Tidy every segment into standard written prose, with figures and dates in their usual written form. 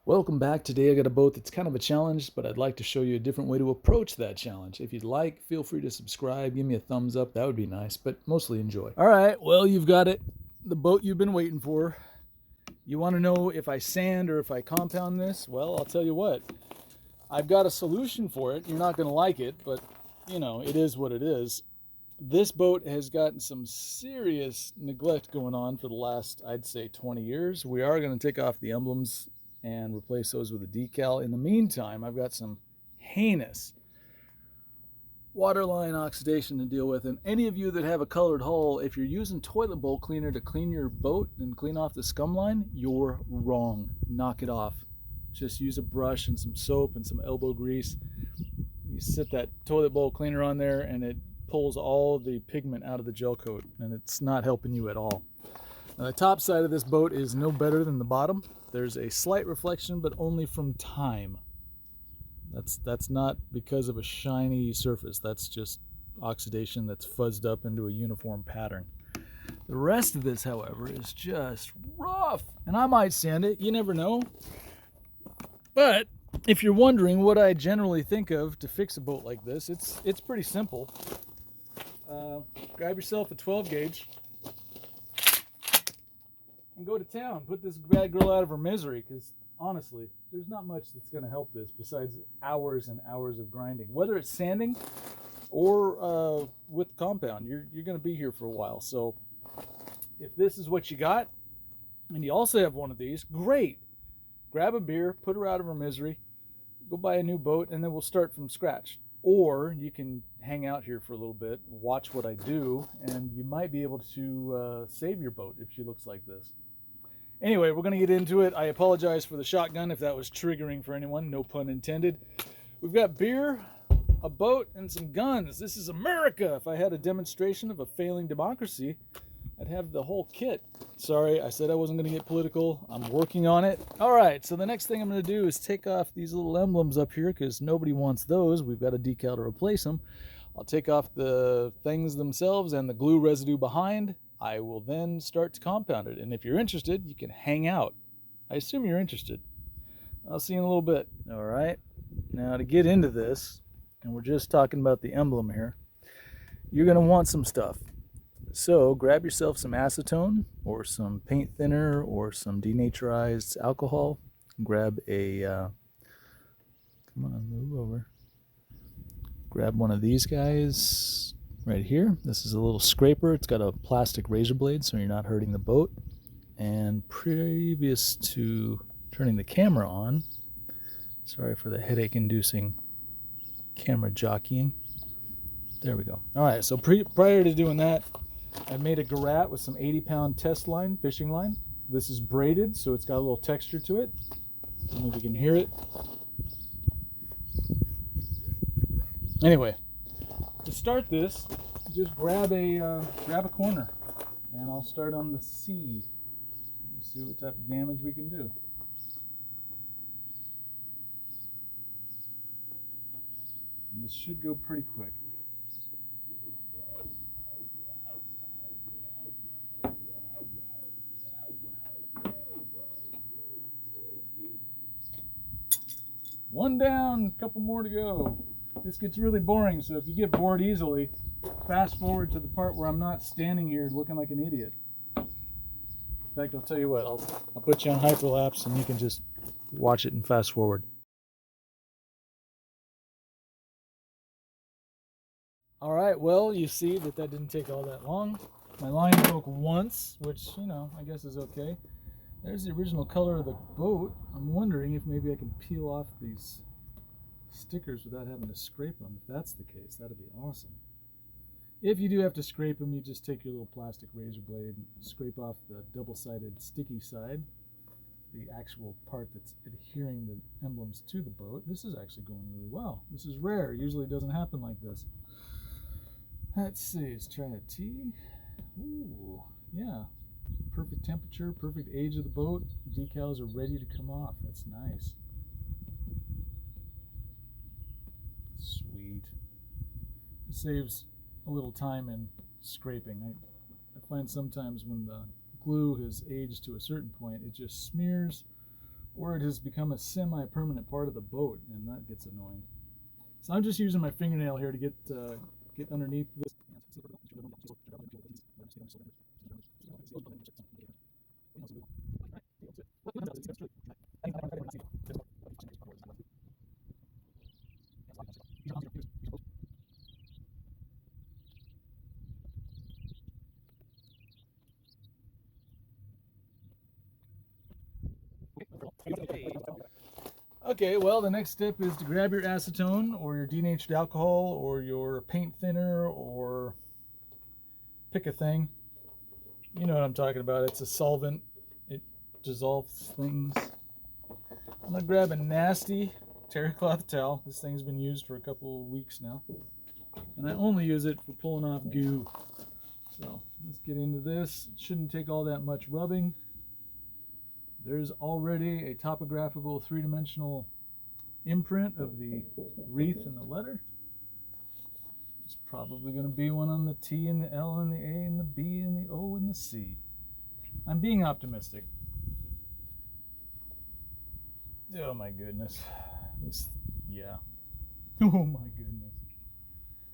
Welcome back. Today I got a boat that's kind of a challenge, but I'd like to show you a different way to approach that challenge. If you'd like, feel free to subscribe, give me a thumbs up, that would be nice, but mostly enjoy. All right, well, you've got it. The boat you've been waiting for. You want to know if I sand or if I compound this? Well, I'll tell you what. I've got a solution for it. You're not going to like it, but you know, it is what it is. This boat has gotten some serious neglect going on for the last, I'd say, 20 years. We are going to take off the emblems and replace those with a decal. In the meantime, I've got some heinous waterline oxidation to deal with. And any of you that have a colored hull, if you're using toilet bowl cleaner to clean your boat and clean off the scum line, you're wrong. Knock it off. Just use a brush and some soap and some elbow grease. You sit that toilet bowl cleaner on there and it pulls all the pigment out of the gel coat, and it's not helping you at all. Now, the top side of this boat is no better than the bottom. There's a slight reflection, but only from time. That's not because of a shiny surface. That's just oxidation that's fuzzed up into a uniform pattern. The rest of this, however, is just rough. And I might sand it, you never know. But if you're wondering what I generally think of to fix a boat like this, it's pretty simple. Grab yourself a 12 gauge and go to town. Put this bad girl out of her misery, because honestly, there's not much that's going to help this besides hours and hours of grinding. Whether it's sanding or with compound, you're going to be here for a while. So if this is what you got, and you also have one of these, great. Grab a beer, put her out of her misery, go buy a new boat, and then we'll start from scratch. Or you can hang out here for a little bit, watch what I do, and you might be able to save your boat if she looks like this. Anyway, we're going to get into it. I apologize for the shotgun if that was triggering for anyone, no pun intended. We've got beer, a boat, and some guns. This is America. If I had a demonstration of a failing democracy, I'd have the whole kit. Sorry, I said I wasn't going to get political. I'm working on it. All right, so the next thing I'm going to do is take off these little emblems up here because nobody wants those. We've got a decal to replace them. I'll take off the things themselves and the glue residue behind. I will then start to compound it. And if you're interested, you can hang out. I assume you're interested. I'll see you in a little bit. All right, now to get into this, and we're just talking about the emblem here, you're going to want some stuff. So grab yourself some acetone or some paint thinner or some denaturized alcohol. Grab a, come on, move over. Grab one of these guys right here. This is a little scraper. It's got a plastic razor blade so you're not hurting the boat. And previous to turning the camera on, sorry for the headache-inducing camera jockeying. There we go. All right, so prior to doing that, I made a garrote with some 80-pound test line, fishing line. This is braided, so it's got a little texture to it. I don't know if you can hear it. Anyway, to start this, just grab a corner, and I'll start on the C. Let's see what type of damage we can do. And this should go pretty quick. One down, a couple more to go. This gets really boring, so if you get bored easily, fast forward to the part where I'm not standing here looking like an idiot. In fact, I'll tell you what, I'll put you on hyperlapse and you can just watch it and fast forward. All right, well, you see that didn't take all that long. My line broke once, which, you know, I guess is okay. There's the original color of the boat. I'm wondering if maybe I can peel off these stickers without having to scrape them. If that's the case, that'd be awesome. If you do have to scrape them, you just take your little plastic razor blade and scrape off the double-sided sticky side, the actual part that's adhering the emblems to the boat. This is actually going really well. This is rare. Usually it doesn't happen like this. Let's see, let's try a T. Ooh, yeah. Perfect temperature, perfect age of the boat. Decals are ready to come off. That's nice. Sweet. It saves a little time in scraping. I find sometimes when the glue has aged to a certain point, it just smears or it has become a semi-permanent part of the boat, and that gets annoying. So I'm just using my fingernail here to get underneath this. Okay, well, the next step is to grab your acetone or your denatured alcohol or your paint thinner, or pick a thing. You know what I'm talking about. It's a solvent. It dissolves things. I'm going to grab a nasty terry cloth towel. This thing's been used for a couple of weeks now. And I only use it for pulling off goo. So let's get into this. It shouldn't take all that much rubbing. There's already a topographical three-dimensional imprint of the wreath and the letter. There's probably going to be one on the T and the L and the A and the B and the O and the C. I'm being optimistic. Oh my goodness. Yeah. Oh my goodness.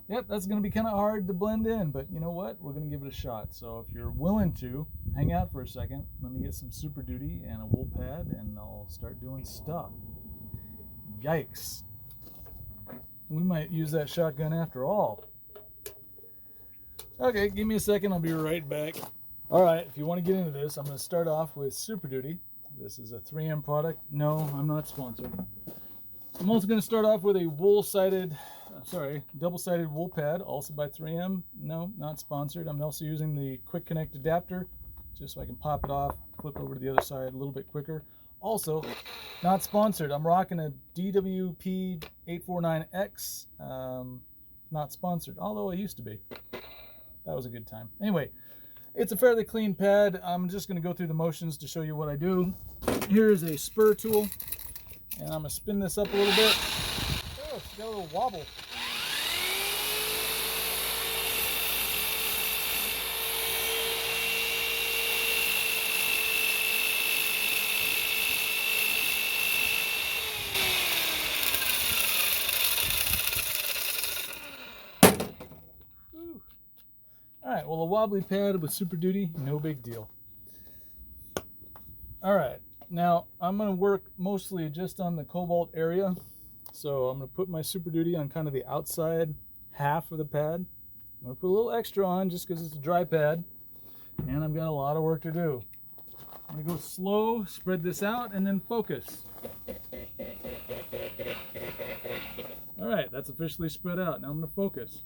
Yep, that's going to be kind of hard to blend in, but you know what? We're going to give it a shot. So if you're willing to, hang out for a second. Let me get some Super Duty and a wool pad, and I'll start doing stuff. Yikes. We might use that shotgun after all. Okay, give me a second. I'll be right back. All right, if you want to get into this, I'm going to start off with Super Duty. This is a 3M product. No, I'm not sponsored. I'm also going to start off with a double-sided wool pad, also by 3M. No, not sponsored. I'm also using the quick connect adapter, just so I can pop it off, flip over to the other side a little bit quicker. Also, not sponsored. I'm rocking a DWP849X. Not sponsored, although I used to be. That was a good time. Anyway, it's a fairly clean pad. I'm just going to go through the motions to show you what I do. Here's a spur tool, and I'm going to spin this up a little bit. Oh, it's got a little wobble. Alright, well, a wobbly pad with Super Duty, no big deal. Alright, now I'm going to work mostly just on the cobalt area. So I'm going to put my Super Duty on kind of the outside half of the pad. I'm going to put a little extra on just because it's a dry pad. And I've got a lot of work to do. I'm going to go slow, spread this out, and then focus. Alright, that's officially spread out. Now I'm going to focus.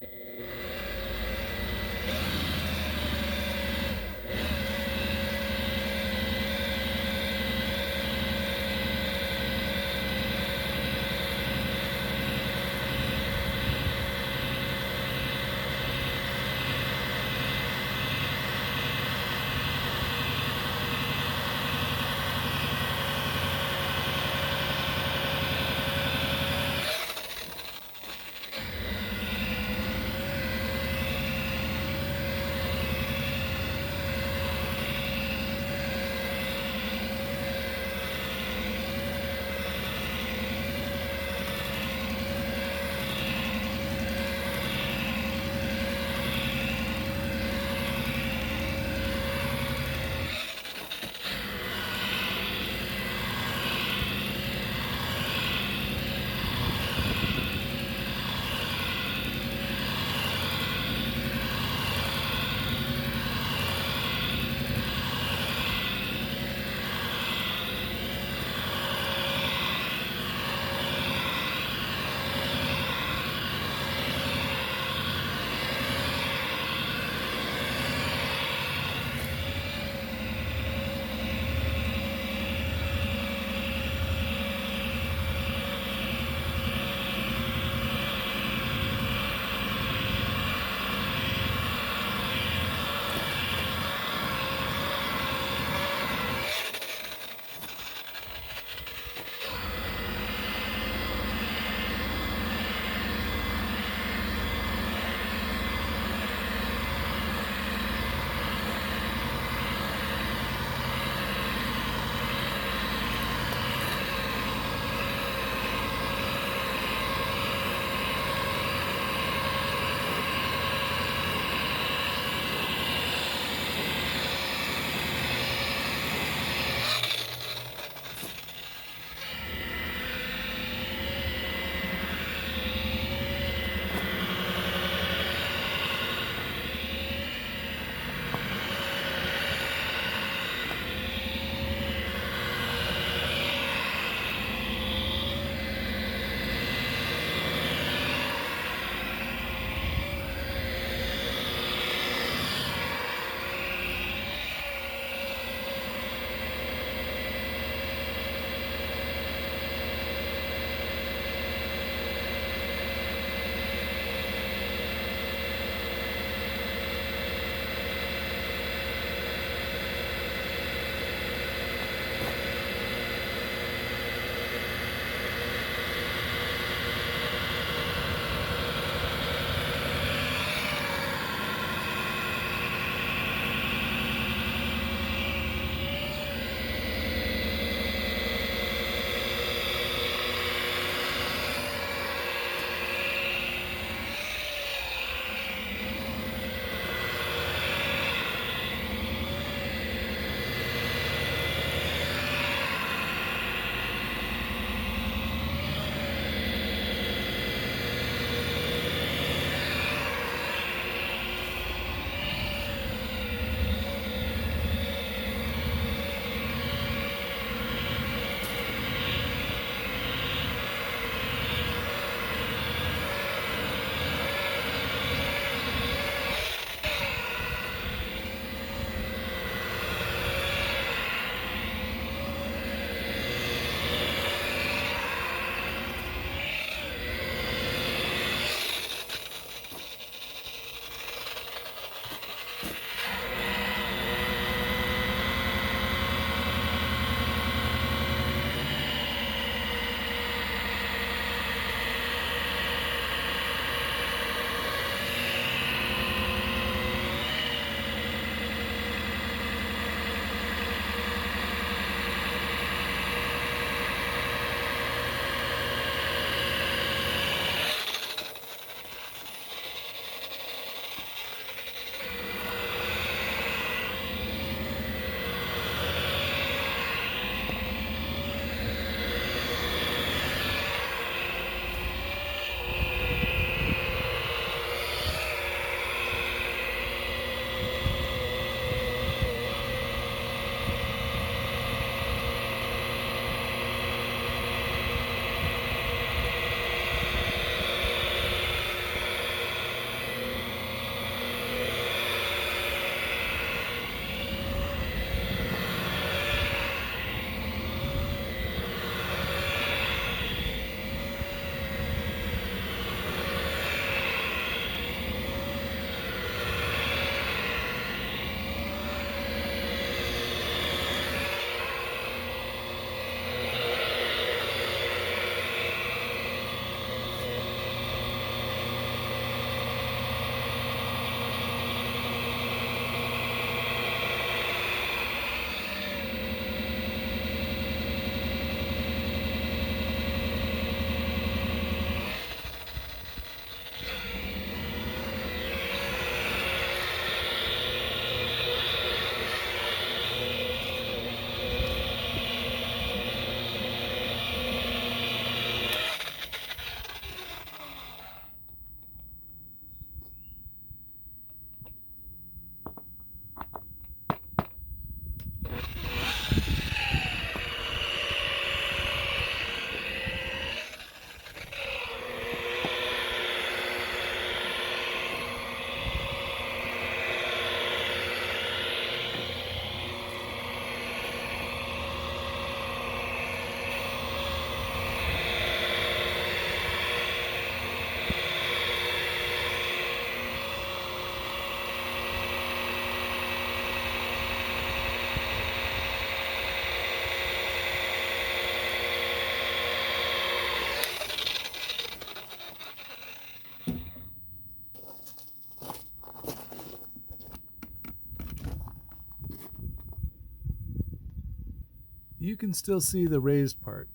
you can still see the raised part.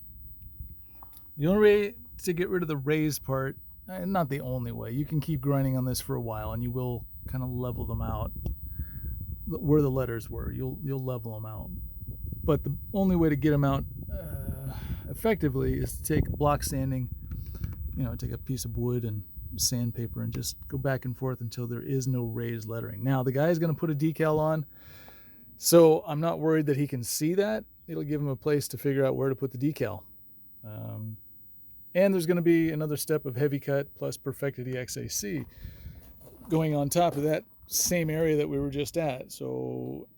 The only way to get rid of the raised part, not the only way, you can keep grinding on this for a while and you will kind of level them out. Where the letters were, you'll level them out. But the only way to get them out effectively is to take block sanding, take a piece of wood and sandpaper and just go back and forth until there is no raised lettering. Now the guy is going to put a decal on, so I'm not worried that he can see that. It'll give him a place to figure out where to put the decal. And there's going to be another step of heavy cut plus perfected EXAC going on top of that same area that we were just at. So,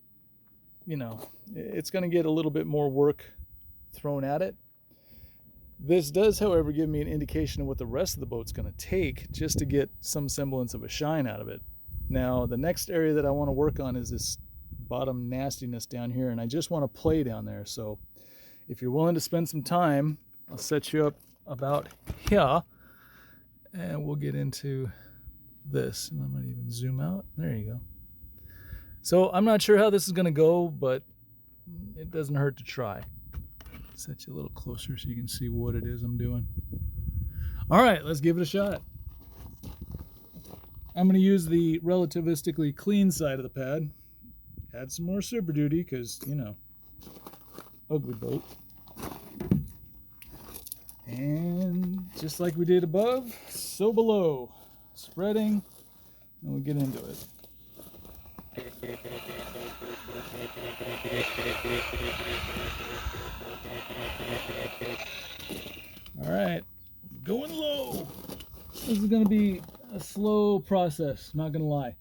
it's going to get a little bit more work thrown at it. This does, however, give me an indication of what the rest of the boat's going to take just to get some semblance of a shine out of it. Now, the next area that I want to work on is this bottom nastiness down here, and I just want to play down there. So if you're willing to spend some time, I'll set you up about here, and we'll get into this. And I'm going to even zoom out. There you go. So I'm not sure how this is going to go, but it doesn't hurt to try. Set you a little closer so you can see what it is I'm doing. All right, let's give it a shot. I'm going to use the relativistically clean side of the pad. Add some more Super Duty because, ugly boat. And just like we did above, so below. Spreading, and we'll get into it. All right, going low. This is going to be a slow process, not going to lie.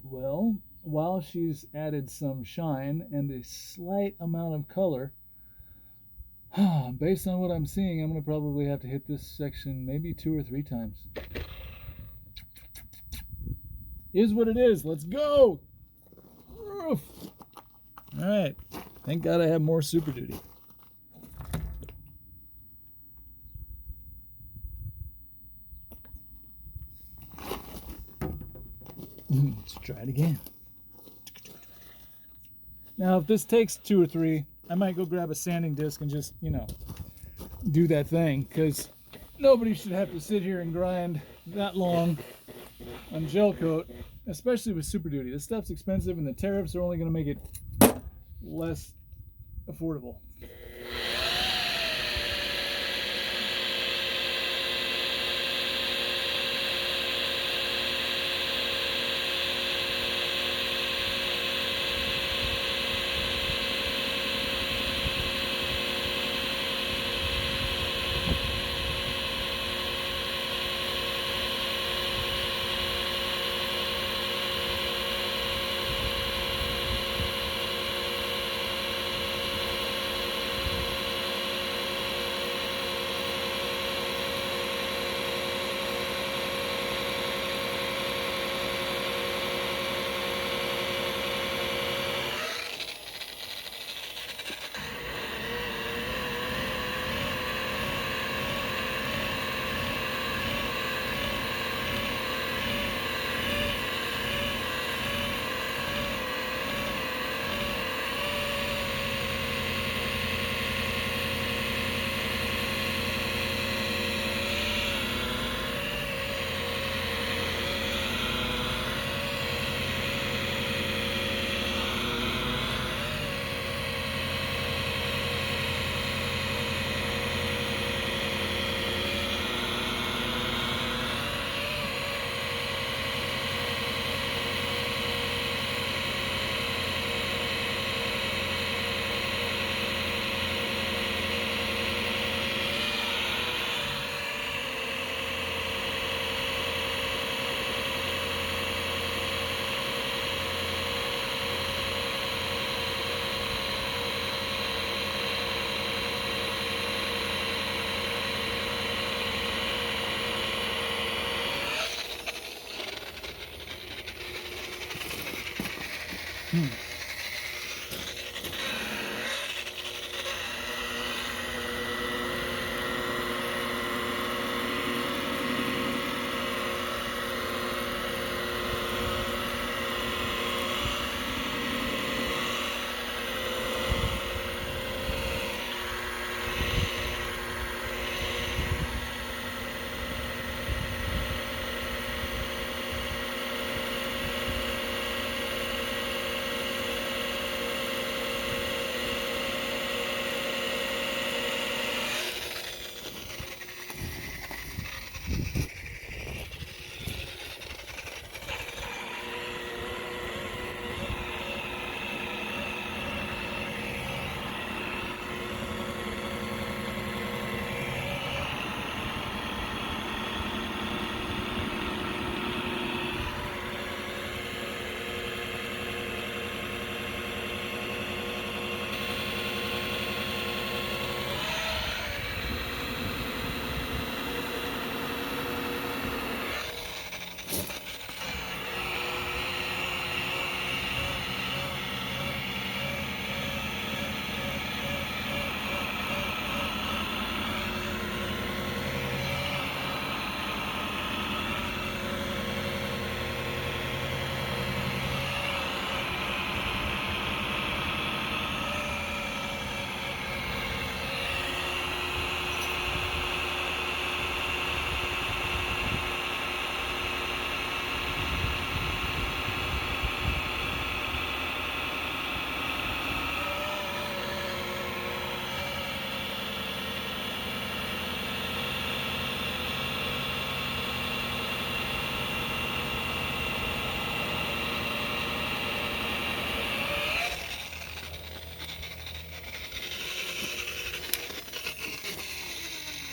Well, while she's added some shine and a slight amount of color, based on what I'm seeing, I'm going to probably have to hit this section maybe 2 or 3 times. Is what it is. Let's go! All right. Thank God I have more Super Duty. Let's try it again. Now, if this takes 2 or 3, I might go grab a sanding disc and just, do that thing, because nobody should have to sit here and grind that long on Gelcoat, especially with Super Duty. This stuff's expensive, and the tariffs are only going to make it less affordable.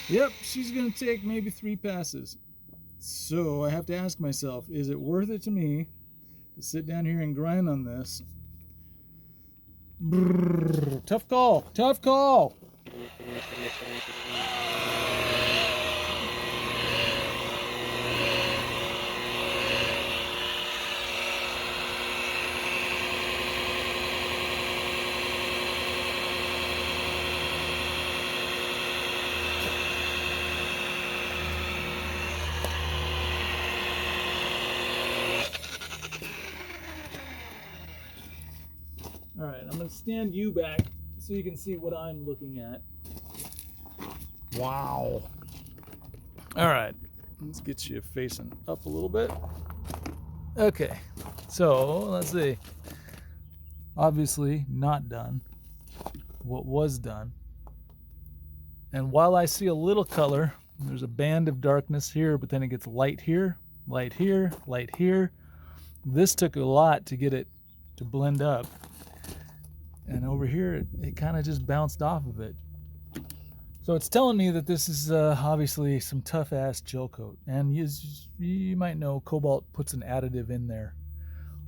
Yep, she's gonna take maybe 3 passes. So I have to ask myself, is it worth it to me to sit down here and grind on this? Brrr, tough call, tough call. All right, I'm gonna stand you back so you can see what I'm looking at. Wow. All right, let's get you facing up a little bit. Okay, so let's see. Obviously not done. What was done. And while I see a little color, there's a band of darkness here, but then it gets light here, light here, light here. This took a lot to get it to blend up. And over here, it kind of just bounced off of it. So it's telling me that this is obviously some tough-ass Gelcoat. And you might know Cobalt puts an additive in their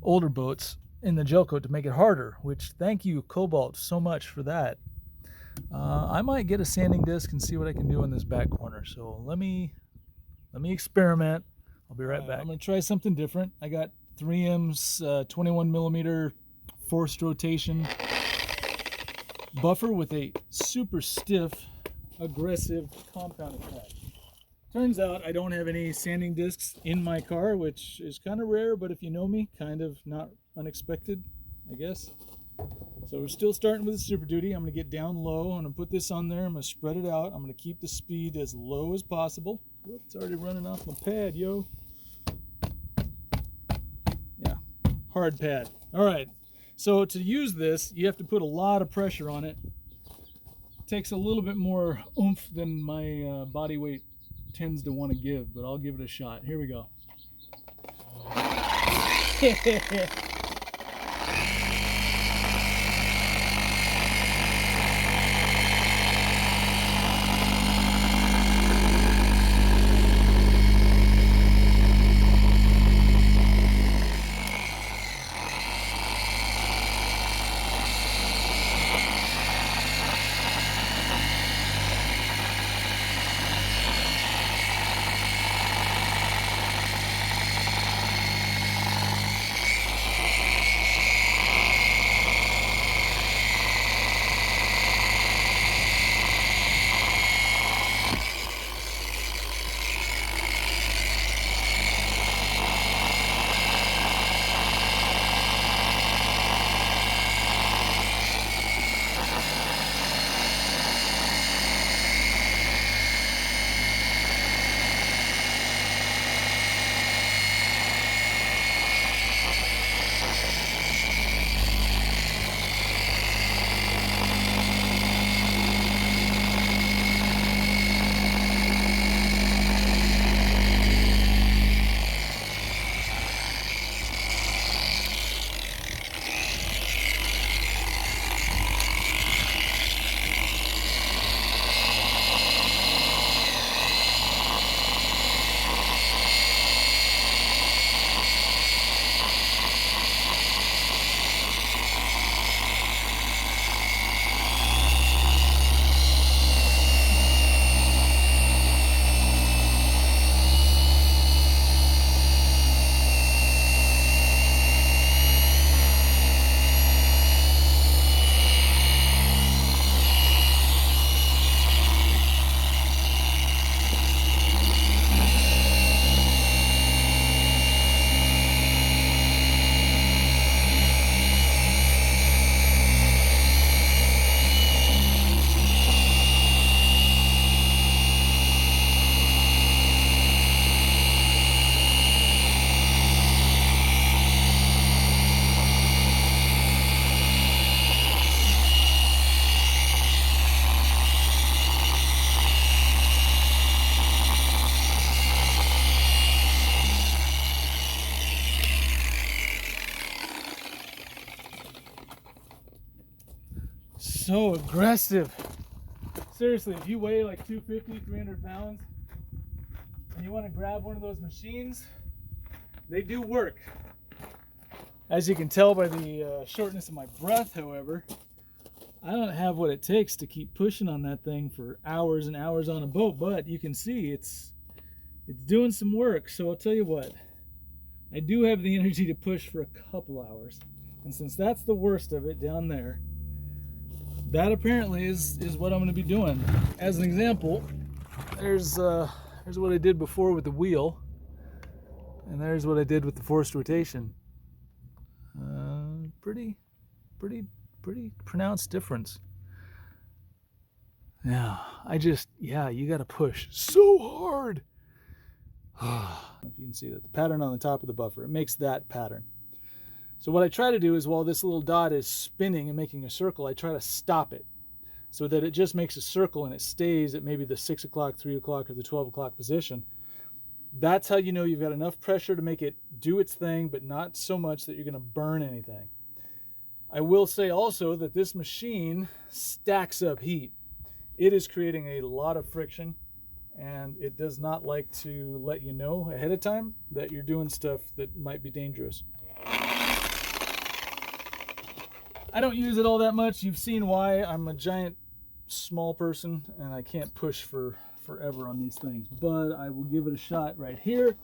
older boats in the Gelcoat to make it harder, which thank you, Cobalt, so much for that. I might get a sanding disc and see what I can do in this back corner. So let me experiment. I'll be right back. I'm going to try something different. I got 3M's 21 millimeter forced rotation buffer with a super stiff, aggressive compound attach. Turns out I don't have any sanding discs in my car, which is kind of rare, but if you know me, kind of not unexpected, I guess. So we're still starting with the Super Duty. I'm going to get down low. I'm going to put this on there. I'm going to spread it out. I'm going to keep the speed as low as possible. Whoops, it's already running off my pad, yo. Yeah, hard pad. All right. So to use this, you have to put a lot of pressure on it. It takes a little bit more oomph than my body weight tends to want to give, but I'll give it a shot. Here we go. So aggressive. seriously, if you weigh like 250, 300 pounds, and you want to grab one of those machines, they do work. As you can tell by the shortness of my breath, however, I don't have what it takes to keep pushing on that thing for hours and hours on a boat, but you can see it's doing some work. So I'll tell you what, I do have the energy to push for a couple hours. And since that's the worst of it down there, that apparently is what I'm going to be doing. As an example, there's what I did before with the wheel, and there's what I did with the forced rotation. Pretty pronounced difference. Yeah, you got to push so hard. If you can see that the pattern on the top of the buffer, it makes that pattern. So what I try to do is, while this little dot is spinning and making a circle, I try to stop it so that it just makes a circle and it stays at maybe the 6 o'clock, 3 o'clock, or the 12 o'clock position. That's how you know you've got enough pressure to make it do its thing, but not so much that you're going to burn anything. I will say also that this machine stacks up heat. It is creating a lot of friction, and it does not like to let you know ahead of time that you're doing stuff that might be dangerous. I don't use it all that much. You've seen why. I'm a giant small person and I can't push for forever on these things, but I will give it a shot right here,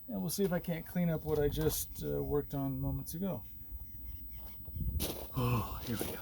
and we'll see if I can't clean up what I just worked on moments ago. Oh, here we go.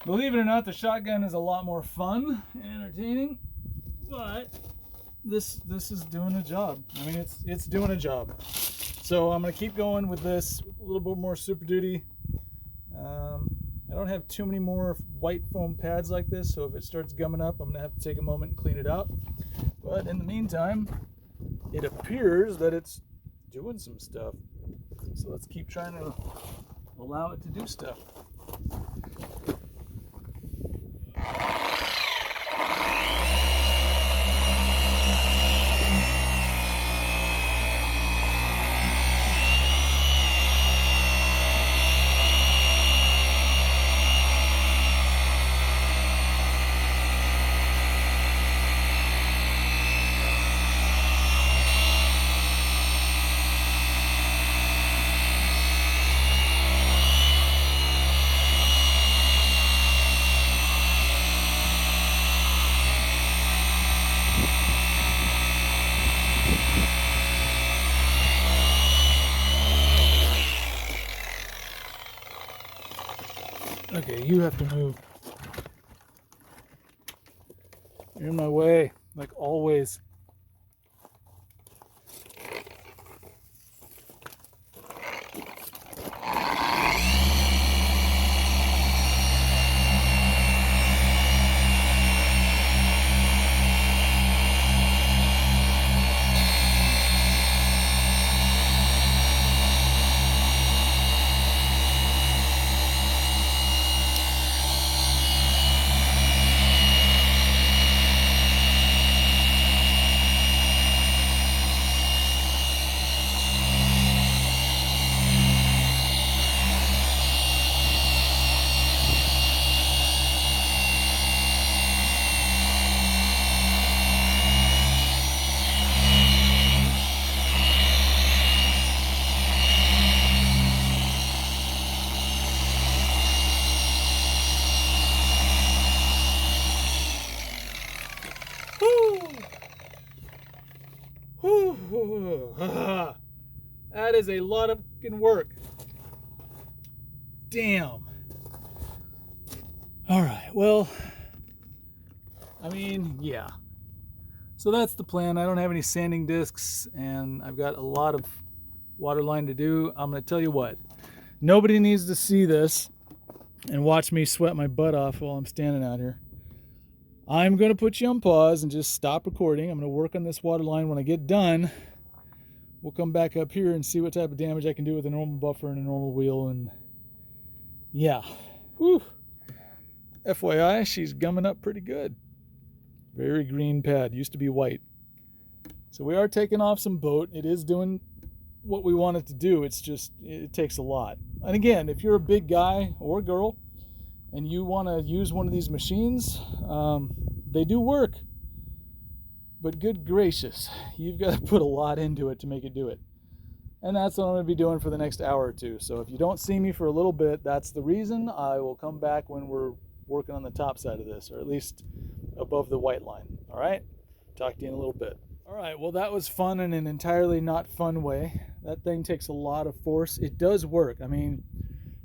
Believe it or not, the shotgun is a lot more fun and entertaining, but this is doing a job. I mean, it's doing a job. So I'm gonna keep going with this, a little bit more Super Duty. I don't have too many more white foam pads like this, so if it starts gumming up, I'm gonna have to take a moment and clean it out. But in the meantime, it appears that it's doing some stuff. So let's keep trying to allow it to do stuff. you have to move. You're in my way, like always. That is a lot of fucking work. Damn. All right, well, I mean, yeah. So that's the plan. I don't have any sanding discs, and I've got a lot of waterline to do. I'm going to tell you what. Nobody needs to see this and watch me sweat my butt off while I'm standing out here. I'm going to put you on pause and just stop recording. I'm going to work on this waterline. When I get done, we'll come back up here and see what type of damage I can do with a normal buffer and a normal wheel. And yeah, whew. FYI, she's gumming up pretty good. Very green pad, used to be white. So we are taking off some boat. It is doing what we want it to do. It's just, it takes a lot. And again, if you're a big guy or girl and you want to use one of these machines, they do work. But good gracious, you've got to put a lot into it to make it do it. And that's what I'm going to be doing for the next hour or two. So if you don't see me for a little bit, that's the reason. I will come back when we're working on the top side of this, or at least above the white line. All right? Talk to you in a little bit. All right, well, that was fun in an entirely not fun way. That thing takes a lot of force. It does work. I mean,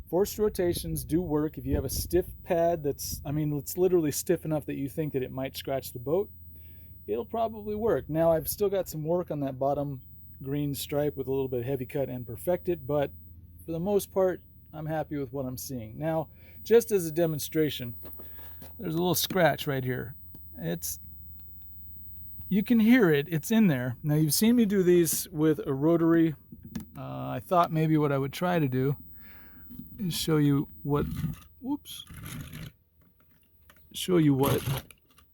forced rotations do work if you have a stiff pad that's, I mean, it's literally stiff enough that you think that it might scratch the boat. It'll probably work. Now, I've still got some work on that bottom green stripe with a little bit of heavy cut and perfect it, but for the most part, I'm happy with what I'm seeing. Now, just as a demonstration, there's a little scratch right here. You can hear it, it's in there. Now, you've seen me do these with a rotary. I thought maybe what I would try to do is show you what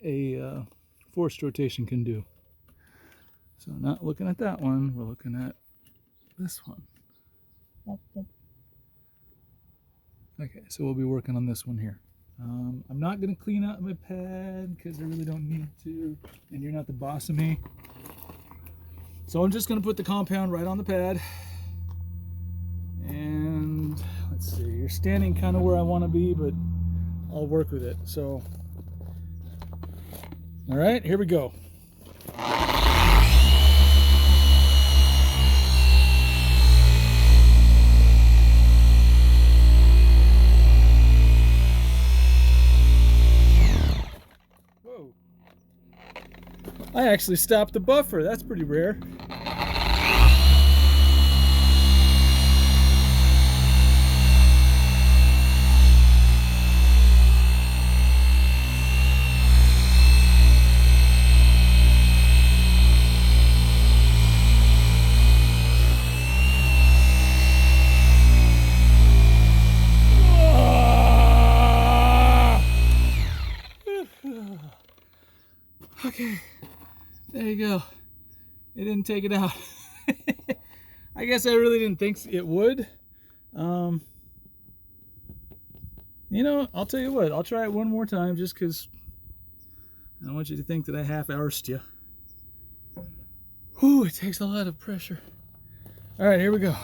a forced rotation can do. So not looking at that one, we're looking at this one. Okay, so we'll be working on this one here. I'm not going to clean out my pad because I really don't need to, and you're not the boss of me. So I'm just going to put the compound right on the pad. And let's see, you're standing kind of where I want to be, but I'll work with it. So, all right, here we go. I actually stopped the buffer. That's pretty rare. Okay. There you go. It didn't take it out. I guess I really didn't think it would. You know, I'll tell you what. I'll try it one more time just because I don't want you to think that I half-arsed you. Whew, it takes a lot of pressure. All right, here we go.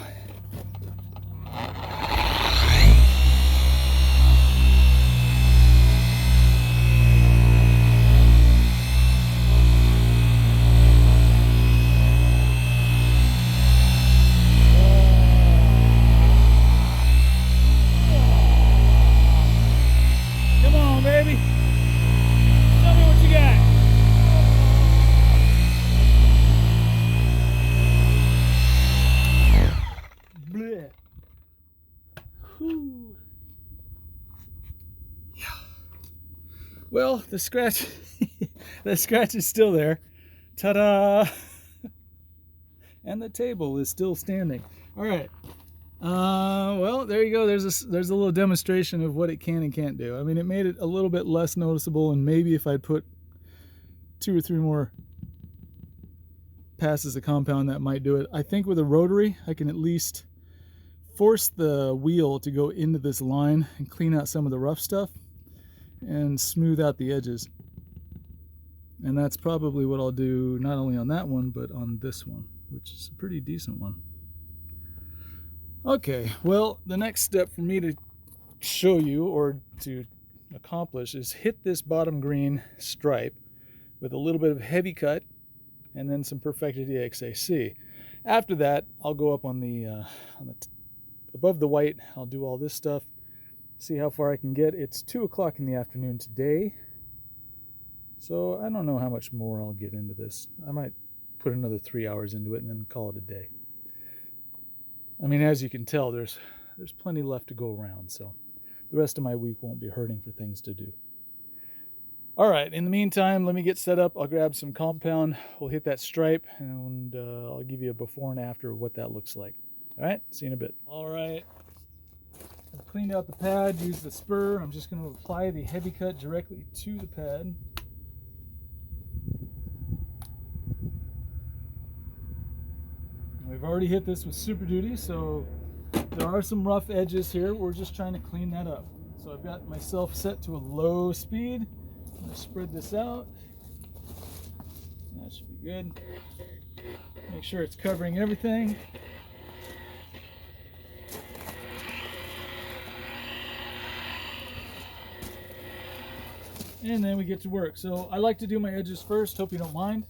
Well, the scratch, the scratch is still there. Ta-da! And the table is still standing. All right. Well, there you go. There's a little demonstration of what it can and can't do. I mean, it made it a little bit less noticeable, and maybe if I'd put 2 or 3 more passes of compound, that might do it. I think with a rotary, I can at least force the wheel to go into this line and clean out some of the rough stuff and smooth out the edges. And that's probably what I'll do, not only on that one, but on this one, which is a pretty decent one. Okay, well, the next step for me to show you, or to accomplish, is hit this bottom green stripe with a little bit of heavy cut and then some perfected EXAC. After that, I'll go up on the above the white. I'll do all this stuff, see how far I can get. It's 2 o'clock in the afternoon today, so I don't know how much more I'll get into this. I might put another 3 hours into it and then call it a day. I mean, as you can tell, there's plenty left to go around, so the rest of my week won't be hurting for things to do. All right, in the meantime, let me get set up. I'll grab some compound, we'll hit that stripe, and I'll give you a before and after of what that looks like. All right, see you in a bit. All right, I've cleaned out the pad, used the spur. I'm just going to apply the heavy cut directly to the pad. We've already hit this with Super Duty, so there are some rough edges here. We're just trying to clean that up. So I've got myself set to a low speed. I'm going to spread this out. That should be good. Make sure it's covering everything. And then we get to work. So I like to do my edges first, hope you don't mind.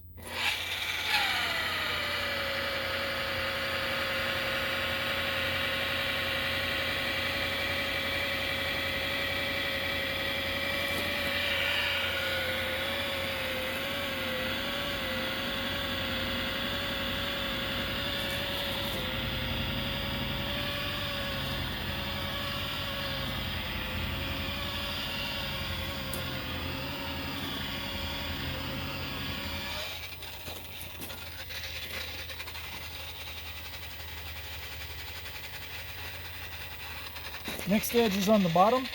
Next edge is on the bottom.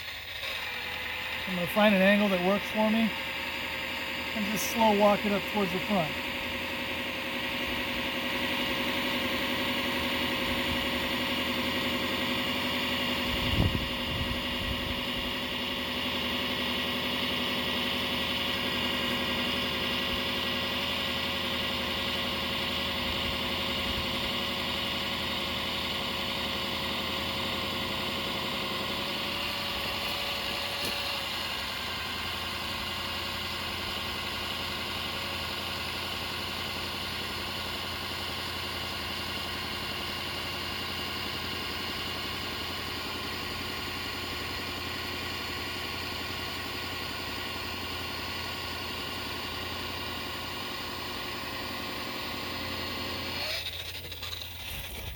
I'm going to find an angle that works for me and just slow walk it up towards the front.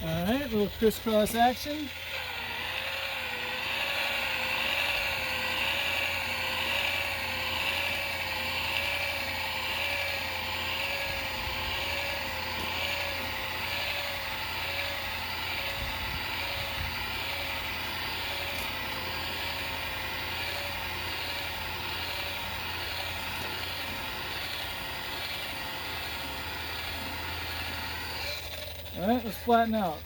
Alright, a little crisscross action. Alright, let's flatten out.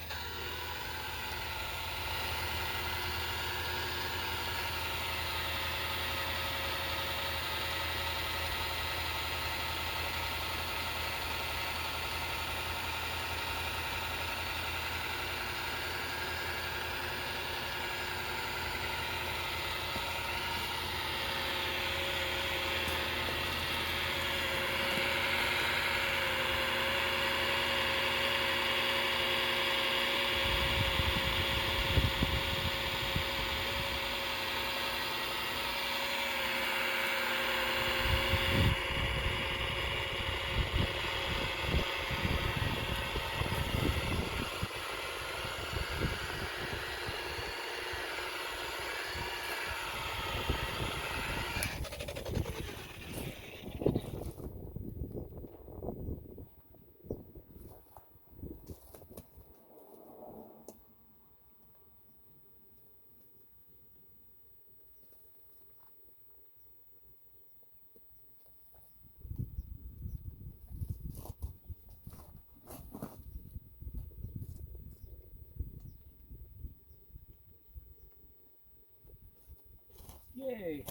Yay!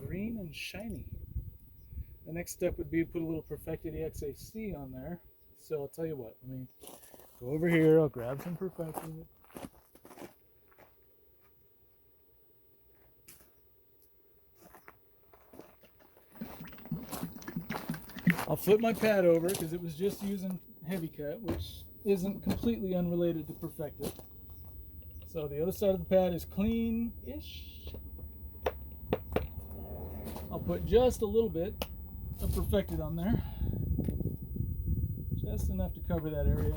Green and shiny. The next step would be to put a little Perfected EXAC on there. So I'll tell you what, let me go over here, I'll grab some Perfected. I'll flip my pad over because it was just using Heavy Cut, which isn't completely unrelated to Perfected. So the other side of the pad is clean-ish. I'll put just a little bit of Perfected on there. Just enough to cover that area.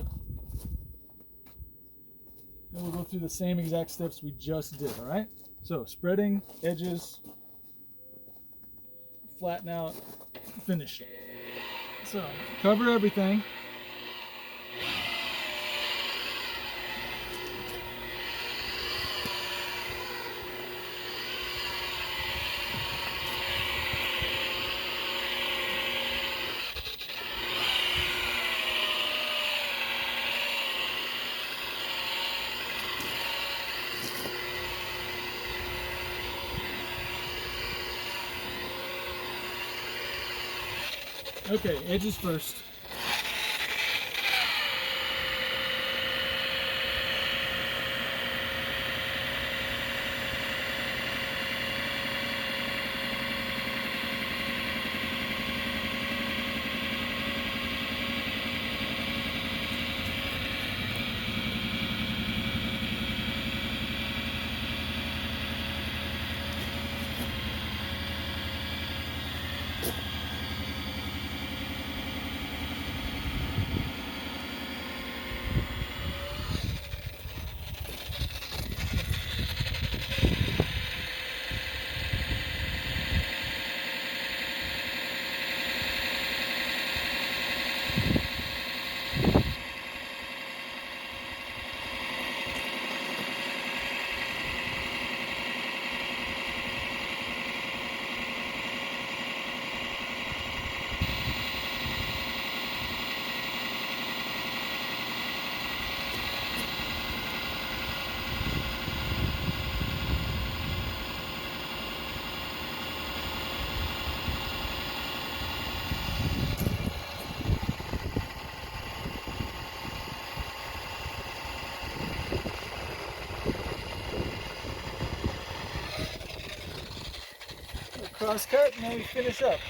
And we'll go through the same exact steps we just did, all right? So spreading, edges, flatten out, finish. So cover everything. Okay, edges first. Cross cut, and then we finish up.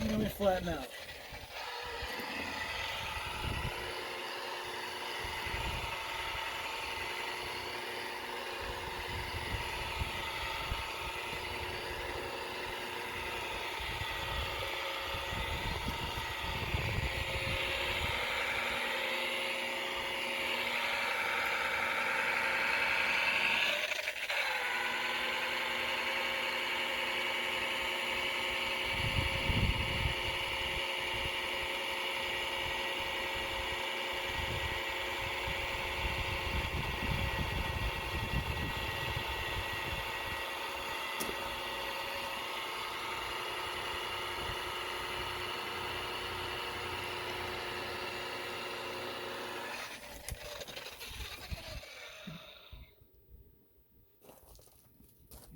And then we flatten out.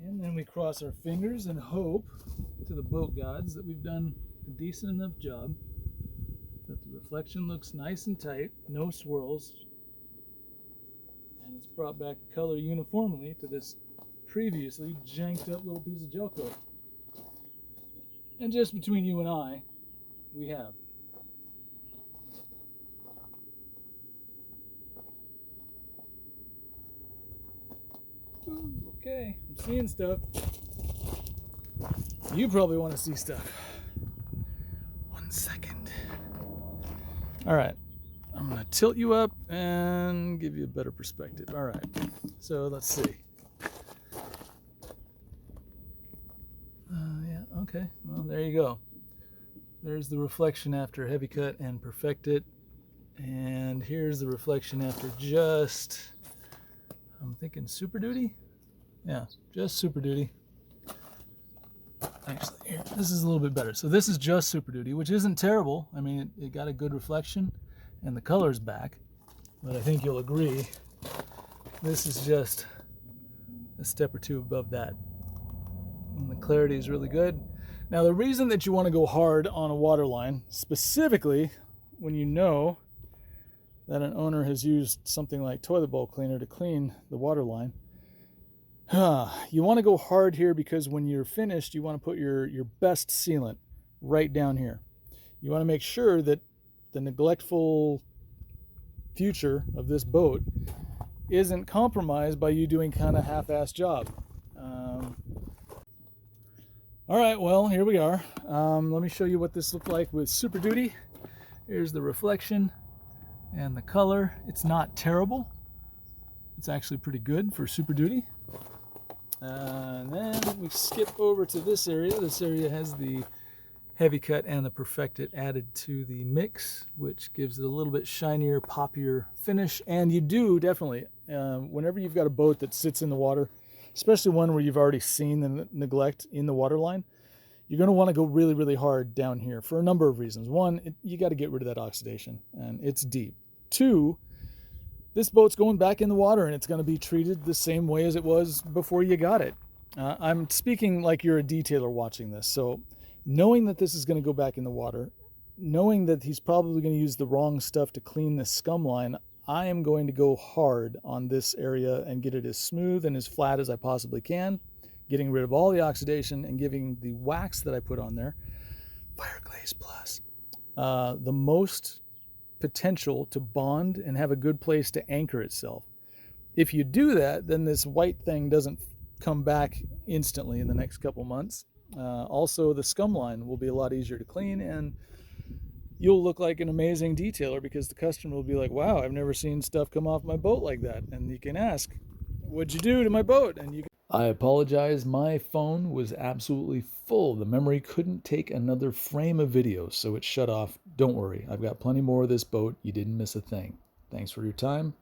And then we cross our fingers and hope to the boat gods that we've done a decent enough job, that the reflection looks nice and tight, no swirls, and it's brought back color uniformly to this previously janked up little piece of gel coat. And just between you and I, we have. Ooh, okay, I'm seeing stuff. You probably want to see stuff. 1 second. All right, I'm going to tilt you up and give you a better perspective. All right, so let's see. Yeah, okay, well, there you go. There's the reflection after heavy cut and perfect it. And here's the reflection after just, I'm thinking Super Duty? Yeah, just Super Duty. Actually, here, this is a little bit better. So this is just Super Duty, which isn't terrible. I mean, it got a good reflection and the color's back. But I think you'll agree, this is just a step or two above that. And the clarity is really good. Now, the reason that you want to go hard on a water line, specifically when you know that an owner has used something like toilet bowl cleaner to clean the water line, you want to go hard here because when you're finished, you want to put your best sealant right down here. You want to make sure that the neglectful future of this boat isn't compromised by you doing kind of half-assed job. All right, well, here we are. Let me show you what this looked like with Super Duty. Here's the reflection and the color. It's not terrible. It's actually pretty good for Super Duty. And then we skip over to this area. This area has the heavy cut and the perfected added to the mix, which gives it a little bit shinier, poppier finish. And you do definitely, whenever you've got a boat that sits in the water, especially one where you've already seen the neglect in the water line, you're going to want to go really, really hard down here for a number of reasons. One, you got to get rid of that oxidation, and it's deep. Two, this boat's going back in the water, and it's going to be treated the same way as it was before you got it. I'm speaking like you're a detailer watching this, so knowing that this is going to go back in the water, knowing that he's probably going to use the wrong stuff to clean this scum line, I am going to go hard on this area and get it as smooth and as flat as I possibly can, getting rid of all the oxidation and giving the wax that I put on there, Fire Glaze Plus, the most potential to bond and have a good place to anchor itself. If you do that, then this white thing doesn't come back instantly in the next couple months. Also, the scum line will be a lot easier to clean, and you'll look like an amazing detailer because the customer will be like, wow, I've never seen stuff come off my boat like that. And you can ask, what'd you do to my boat? And you can... I apologize, my phone was absolutely full. The memory couldn't take another frame of video, so it shut off. Don't worry, I've got plenty more of this boat. You didn't miss a thing. Thanks for your time.